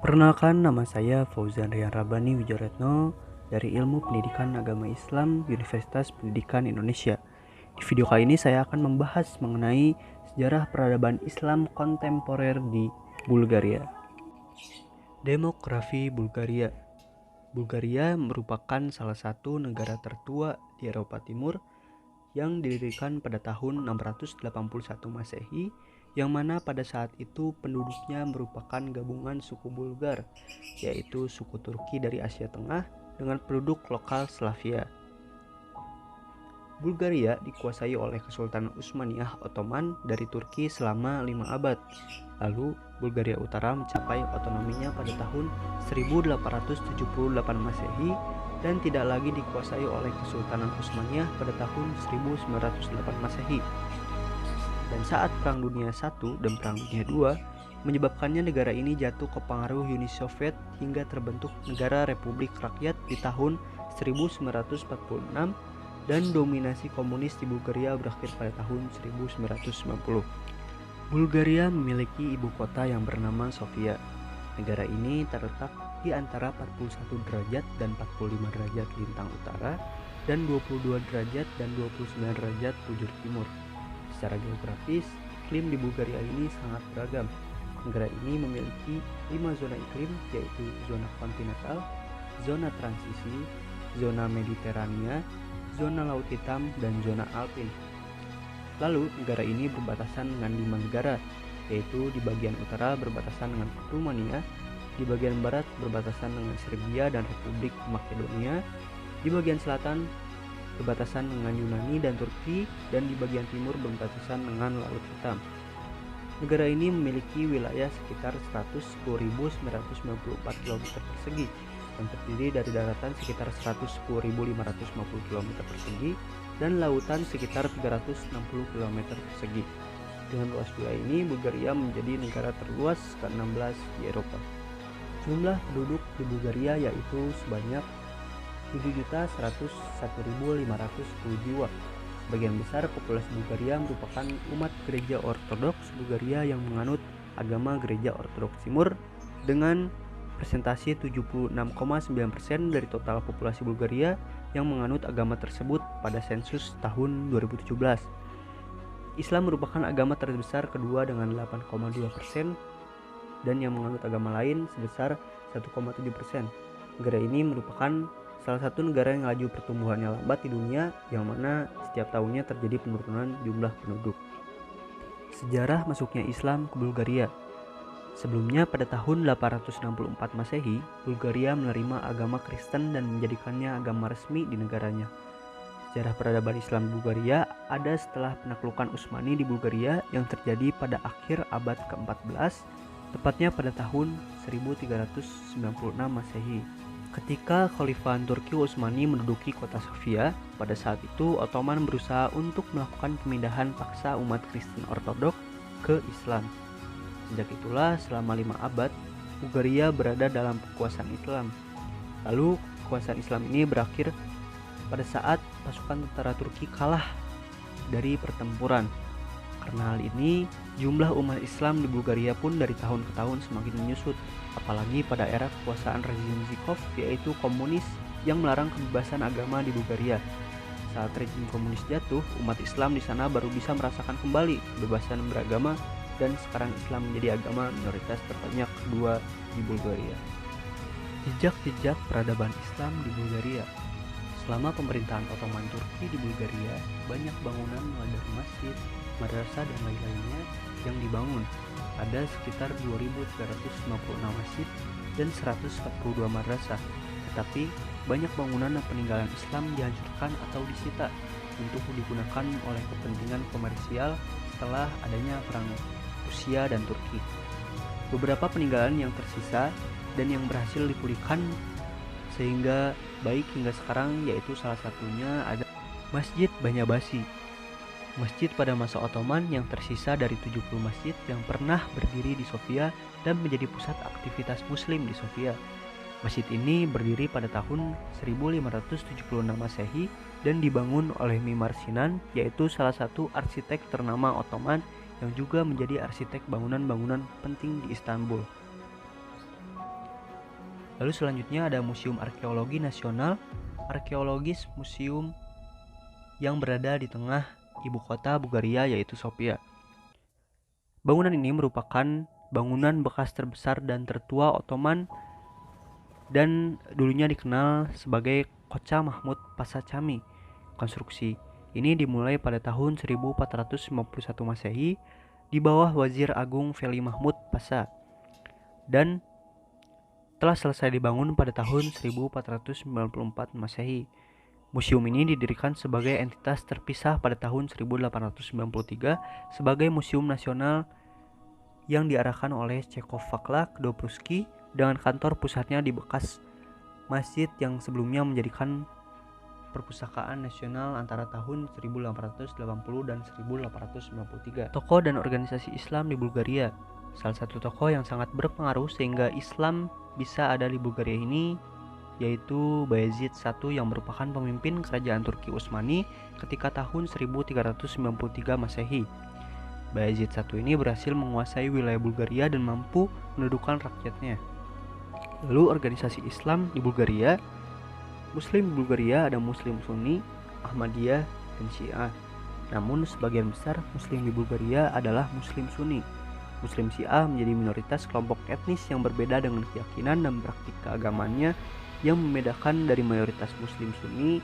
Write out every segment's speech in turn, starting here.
Perkenalkan, nama saya Fauzan Rian Rabani Wijoretno dari Ilmu Pendidikan Agama Islam Universitas Pendidikan Indonesia. Di video kali ini saya akan membahas mengenai sejarah peradaban Islam kontemporer di Bulgaria. Demografi Bulgaria. Bulgaria merupakan salah satu negara tertua di Eropa Timur yang didirikan pada tahun 681 Masehi, yang mana pada saat itu penduduknya merupakan gabungan suku Bulgar, yaitu suku Turki dari Asia Tengah dengan penduduk lokal Slavia. Bulgaria dikuasai oleh Kesultanan Utsmaniyah Ottoman dari Turki selama 5 abad. Lalu Bulgaria Utara mencapai otonominya pada tahun 1878 Masehi dan tidak lagi dikuasai oleh Kesultanan Utsmaniyah pada tahun 1908 Masehi. Dan saat Perang Dunia I dan Perang Dunia II menyebabkannya negara ini jatuh ke pengaruh Uni Soviet hingga terbentuk negara Republik Rakyat di tahun 1946 dan dominasi komunis di Bulgaria berakhir pada tahun 1990. Bulgaria memiliki ibu kota yang bernama Sofia. Negara ini terletak di antara 41 derajat dan 45 derajat lintang utara dan 22 derajat dan 29 derajat bujur timur. Secara geografis, iklim di Bulgaria ini sangat beragam. Negara ini memiliki 5 zona iklim, yaitu zona kontinental, zona transisi, zona mediterania, zona laut hitam, dan zona alpin. Lalu, negara ini berbatasan dengan 5 negara, yaitu di bagian utara berbatasan dengan Rumania, di bagian barat berbatasan dengan Serbia dan Republik Makedonia, di bagian selatan berbatasan dengan Yunani dan Turki, dan di bagian timur berbatasan dengan Laut Hitam. Negara ini memiliki wilayah sekitar 110.994 km persegi yang terdiri dari daratan sekitar 110.550 km persegi dan lautan sekitar 360 km persegi. Dengan luas wilayah ini, Bulgaria menjadi negara terluas ke-16 di Eropa. Jumlah penduduk di Bulgaria yaitu sebanyak 7.101.510 jiwa. Sebagian besar populasi Bulgaria merupakan umat gereja Ortodoks Bulgaria yang menganut agama gereja Ortodoks Timur dengan presentasi 76,9% dari total populasi Bulgaria yang menganut agama tersebut pada sensus tahun 2017. Islam merupakan agama terbesar kedua dengan 8,2% dan yang menganut agama lain sebesar 1,7%. Negara ini merupakan salah satu negara yang laju pertumbuhannya lambat di dunia, yang mana setiap tahunnya terjadi penurunan jumlah penduduk. Sejarah masuknya Islam ke Bulgaria. Sebelumnya pada tahun 864 Masehi, Bulgaria menerima agama Kristen dan menjadikannya agama resmi di negaranya. Sejarah peradaban Islam di Bulgaria ada setelah penaklukan Utsmani di Bulgaria yang terjadi pada akhir abad ke-14, tepatnya pada tahun 1396 Masehi. Ketika Khalifah Turki Utsmani menduduki kota Sofia, pada saat itu Ottoman berusaha untuk melakukan pemindahan paksa umat Kristen Ortodoks ke Islam. Sejak itulah selama 5 abad, Bulgaria berada dalam kekuasaan Islam. Lalu kekuasaan Islam ini berakhir pada saat pasukan tentara Turki kalah dari pertempuran. Karena hal ini, jumlah umat Islam di Bulgaria pun dari tahun ke tahun semakin menyusut, apalagi pada era kekuasaan rezim Zhivkov, yaitu komunis yang melarang kebebasan agama di Bulgaria. Saat rezim komunis jatuh, umat Islam di sana baru bisa merasakan kembali kebebasan beragama, dan sekarang Islam menjadi agama minoritas terbanyak kedua di Bulgaria. Jejak-jejak peradaban Islam di Bulgaria. Selama pemerintahan Ottoman Turki di Bulgaria, banyak bangunan mulai dari masjid, madrasah dan lain-lainnya yang dibangun. Ada sekitar 2.356 masjid dan 142 madrasah. Tetapi banyak bangunan dan peninggalan Islam dihancurkan atau disita untuk digunakan oleh kepentingan komersial setelah adanya perang Rusia dan Turki. Beberapa peninggalan yang tersisa dan yang berhasil dipulihkan sehingga baik hingga sekarang, yaitu salah satunya ada Masjid Banyabasi. Masjid pada masa Ottoman yang tersisa dari 70 masjid yang pernah berdiri di Sofia dan menjadi pusat aktivitas muslim di Sofia. Masjid ini berdiri pada tahun 1576 Masehi dan dibangun oleh Mimar Sinan, yaitu salah satu arsitek ternama Ottoman yang juga menjadi arsitek bangunan-bangunan penting di Istanbul. Lalu selanjutnya ada Museum Arkeologi Nasional, arkeologis museum yang berada di tengah ibu kota Bulgaria yaitu Sofia. Bangunan ini merupakan bangunan bekas terbesar dan tertua Ottoman dan dulunya dikenal sebagai Koca Mahmud Pasha Cami. Konstruksi ini dimulai pada tahun 1451 Masehi di bawah Wazir Agung Veli Mahmud Pasha dan telah selesai dibangun pada tahun 1494 Masehi. Museum ini didirikan sebagai entitas terpisah pada tahun 1893 sebagai museum nasional yang diarahkan oleh Czechoslowak Dobruski dengan kantor pusatnya di bekas masjid yang sebelumnya menjadikan perpustakaan nasional antara tahun 1880 dan 1893. Tokoh dan organisasi Islam di Bulgaria. Salah satu tokoh yang sangat berpengaruh sehingga Islam bisa ada di Bulgaria ini yaitu Bayezid I yang merupakan pemimpin kerajaan Turki Utsmani ketika tahun 1393 Masehi. Bayezid I ini berhasil menguasai wilayah Bulgaria dan mampu menundukkan rakyatnya. Lalu organisasi Islam di Bulgaria. Muslim di Bulgaria ada Muslim Sunni, Ahmadiyah, dan Syiah. Namun sebagian besar Muslim di Bulgaria adalah Muslim Sunni. Muslim Syiah menjadi minoritas kelompok etnis yang berbeda dengan keyakinan dan praktik keagamannya yang membedakan dari mayoritas Muslim Sunni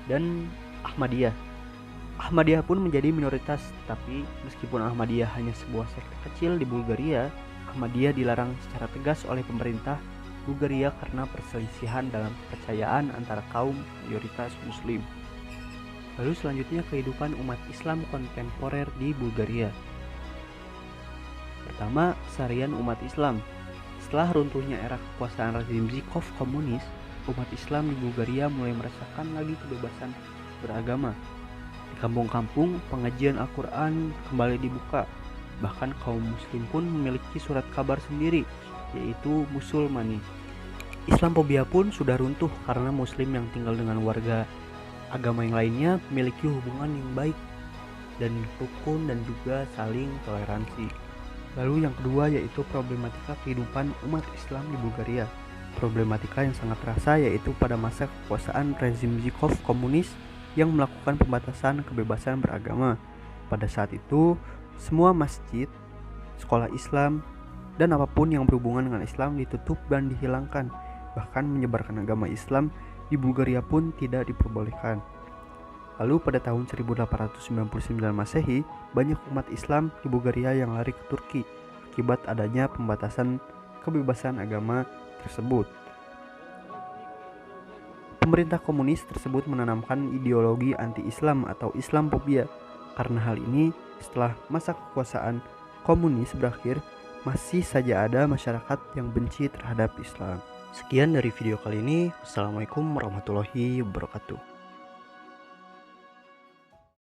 dan Ahmadiyah. Ahmadiyah pun menjadi minoritas, tapi meskipun Ahmadiyah hanya sebuah sekte kecil di Bulgaria, Ahmadiyah dilarang secara tegas oleh pemerintah Bulgaria karena perselisihan dalam kepercayaan antara kaum mayoritas Muslim. Lalu selanjutnya kehidupan umat Islam kontemporer di Bulgaria. Pertama, keseharian umat Islam. Setelah runtuhnya era kekuasaan rezim Zhivkov komunis, umat Islam di Bulgaria mulai merasakan lagi kebebasan beragama. Di kampung-kampung, pengajian Al-Quran kembali dibuka. Bahkan kaum muslim pun memiliki surat kabar sendiri, yaitu Musulmani. Islamophobia pun sudah runtuh karena muslim yang tinggal dengan warga agama yang lainnya memiliki hubungan yang baik dan rukun dan juga saling toleransi. Lalu yang kedua yaitu problematika kehidupan umat Islam di Bulgaria. Problematika yang sangat terasa yaitu pada masa kekuasaan rezim Zhivkov komunis yang melakukan pembatasan kebebasan beragama. Pada saat itu, semua masjid, sekolah Islam, dan apapun yang berhubungan dengan Islam ditutup dan dihilangkan. Bahkan menyebarkan agama Islam di Bulgaria pun tidak diperbolehkan. Lalu pada tahun 1899 Masehi, banyak umat Islam di Bulgaria yang lari ke Turki akibat adanya pembatasan kebebasan agama tersebut. Pemerintah komunis tersebut menanamkan ideologi anti-Islam atau Islamophobia. Karena hal ini, setelah masa kekuasaan komunis berakhir, masih saja ada masyarakat yang benci terhadap Islam. Sekian dari video kali ini. Assalamualaikum warahmatullahi wabarakatuh.